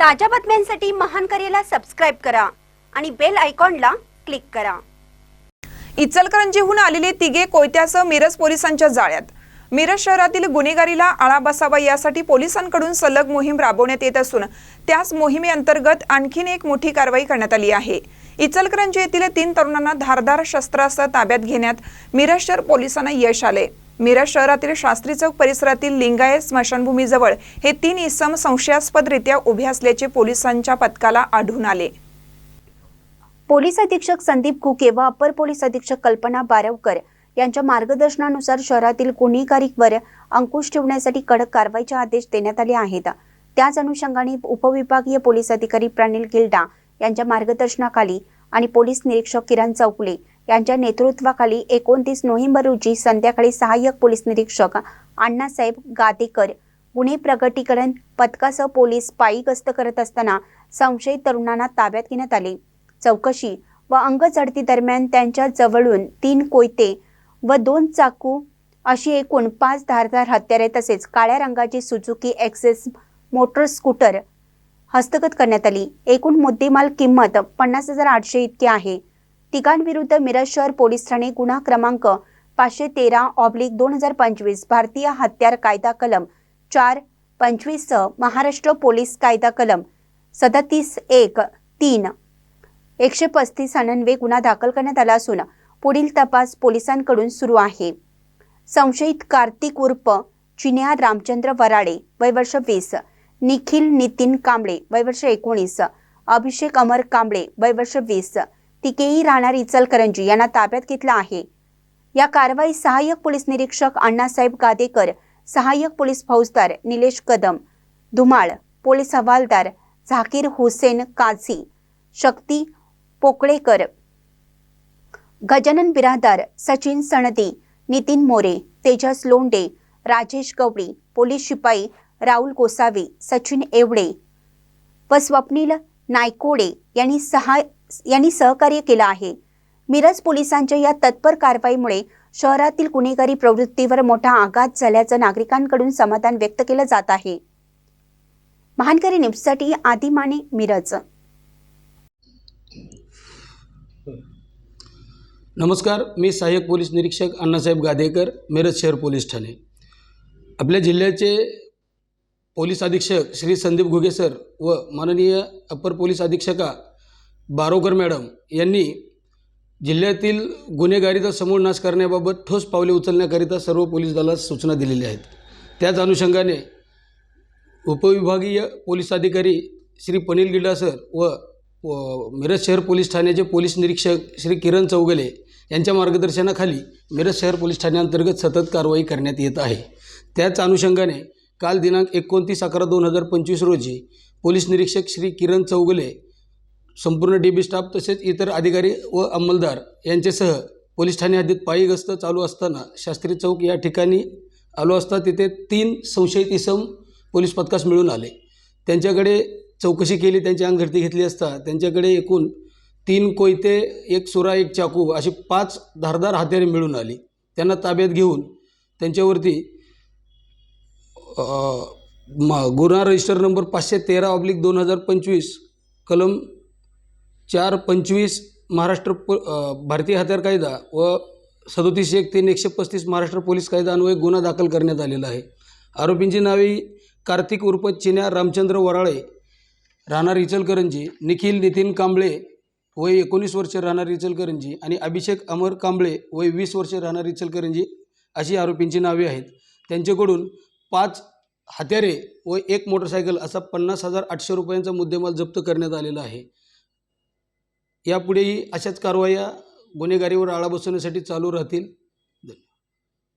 ताज्या बातम्यांसाठी महान करेला सबस्क्राइब करा आणि बेल आयकॉनला क्लिक करा। इचलकरंजीहून आलेले तिघे कोयत्यासह मिरज पोलिसांच्या जाळ्यात। मिरज शहरातील गुन्हेगारीला आळा बसावा यासाठी पोलिसांकडून सलग मोहीम राबवण्यात येत असून त्याच मोहिमेअंतर्गत आणखीन एक मोठी कारवाई करण्यात आली आहे। इचलकरंजी येथील 3 तरुणांना धारदार शस्त्रास्त्र ताब्यात घेण्यात मिरज शहर पोलिसांना यश आले। मिरज शहरातील शास्त्री चौक परिसरातील लिंगायत स्मशानभूमीजवळ हे 3 इसम संशयास्पदरित्या उभे असल्याचे पोलिसांच्या पथकाला आढळून आले। पोलीस अधीक्षक संदीप कुके व अपर पोलीस अधीक्षक कल्पना बारवकर यांच्या मार्गदर्शनानुसार शहरातील गुन्हेगारीवर अंकुश ठेवण्यासाठी कडक कारवाईचे आदेश देण्यात आले आहेत। त्याच अनुषंगाने उपविभागीय पोलीस अधिकारी प्रणिल गिल्डा यांच्या मार्गदर्शनाखाली आणि पोलीस निरीक्षक किरण चौगले यांच्या नेतृत्वाखाली 29 नोव्हेंबर रोजी संध्याकाळी सहाय्यक पोलीस निरीक्षक अण्णासाहेब गादेकर गुन्हे प्रगटीकरण पथकासह पोलीस पायी गस्त करत असताना संशयित तरुणांना ताब्यात घेण्यात आले। चौकशी व अंगझडती दरम्यान त्यांच्या जवळून 3 कोयते व 2 चाकू अशी एकूण 5 धारदार हत्यारे तसेच काळ्या रंगाची सुझुकी एक्सेस मोटर स्कूटर हस्तगत करण्यात आली। एकूण मुद्देमाल किंमत 50,800 इतकी आहे। तिघांविरुद्ध मिरज शहर पोलीस ठाणे गुन्हा क्रमांक 513/2025 भारतीय हत्यार कायदा कलम 425 सह महाराष्ट्र पोलीस कायदा कलम 37(1)(3) 135 अन्वये गुन्हा दाखल करण्यात आला असून पुढील तपास पोलिसांकडून सुरू आहे। संशयित कार्तिक उर्फ चिन्या रामचंद्र वराडे वय वर्ष 20, निखिल नितीन कांबळे वय वर्ष 19, अभिषेक अमर कांबळे वय वर्ष 20 तिघेही राहणार इचलकरंजी यांना ताब्यात घेतला आहे। या कारवाईत सहाय्यक पोलीस निरीक्षक अण्णासाहेब गादेकर, सहाय्यक पोलीस फौजदार निलेश कदम धुमाळ, पोलीस हवालदार झाकीर हुसेन काझी, शक्ती पोकळेकर, गजानन बिरादार, सचिन सणदी, नितीन मोरे, तेजस लोंडे, राजेश गवळी, पोलीस शिपाई राहुल गोसावी, सचिन एवढे व स्वप्नील नायकोडे यांनी सहकार्य केलं आहे। मिरज पोलिसांच्या या तत्पर कारवाईमुळे शहरातील गुन्हेगारी प्रवृत्तीवर मोठा आघात झाल्याचं नागरिकांकडून समाधान व्यक्त केलं जात आहे। महानकरी न्यूजसाठी आदी माने, मिरज। नमस्कार, मी सहाय्यक पोलीस निरीक्षक अण्णासाहेब गादेकर, मिरज शहर पोलीस ठाणे। आपल्या जिल्ह्याचे पोलीस अधीक्षक श्री संदीप घुगे सर व माननीय अपर पोलीस अधीक्षका बारवकर मॅडम यांनी जिल्ह्यातील गुन्हेगारीचा समूळ नाश करण्याबाबत ठोस पावले उचलण्याकरिता सर्व पोलीस दलास सूचना दिलेल्या आहेत। त्याच अनुषंगाने उपविभागीय पोलीस अधिकारी श्री प्रणिल गिल्डा सर व मिरज शहर पोलीस ठाण्याचे पोलीस निरीक्षक श्री किरण चौगले यांच्या मार्गदर्शनाखाली मिरज शहर पोलीस ठाण्याअंतर्गत सतत कारवाई करण्यात येत आहे। त्याच अनुषंगाने काल दिनांक 29/11/2025 रोजी पोलीस निरीक्षक श्री किरण चौगले संपूर्ण डीबी स्टाफ तसेच इतर अधिकारी व अंमलदार यांच्यासह पोलीस ठाणे हद्दीत पायी गस्त चालू असताना शास्त्री चौक या ठिकाणी आलो असता तिथे 3 संशयित इसम पोलीस पथकास मिळून आले। त्यांच्याकडे चौकशी केली, त्यांची अंगझडती घेतली असता त्यांच्याकडे एकूण 3 कोयते, 1 सुरा, 1 चाकू अशी 5 धारदार हत्यारे मिळून आली। त्यांना ताब्यात घेऊन त्यांच्यावरती गुन्हा रजिस्टर नंबर 513/2025 कलम 425 महाराष्ट्र भारतीय हत्यार कायदा व 37(1)(3)135 महाराष्ट्र पोलीस कायदा अन्वये गुन्हा दाखल करण्यात आलेला आहे। आरोपींची नावे कार्तिक उर्फ चिन्या रामचंद्र वराळे राहणार इचलकरंजी, निखिल नितीन कांबळे वय 19 वर्षे राहणार इचलकरंजी आणि अभिषेक अमर कांबळे वय 20 वर्षे राहणार इचलकरंजी अशी आरोपींची नावे आहेत। त्यांच्याकडून 5 हत्यारे व 1 मोटरसायकल असा 50,800 रुपयांचा मुद्देमाल जप्त करण्यात आलेला आहे। यापुढेही अशाच कारवाया गुन्हेगारीवर आळा बसवण्यासाठी चालू राहतील।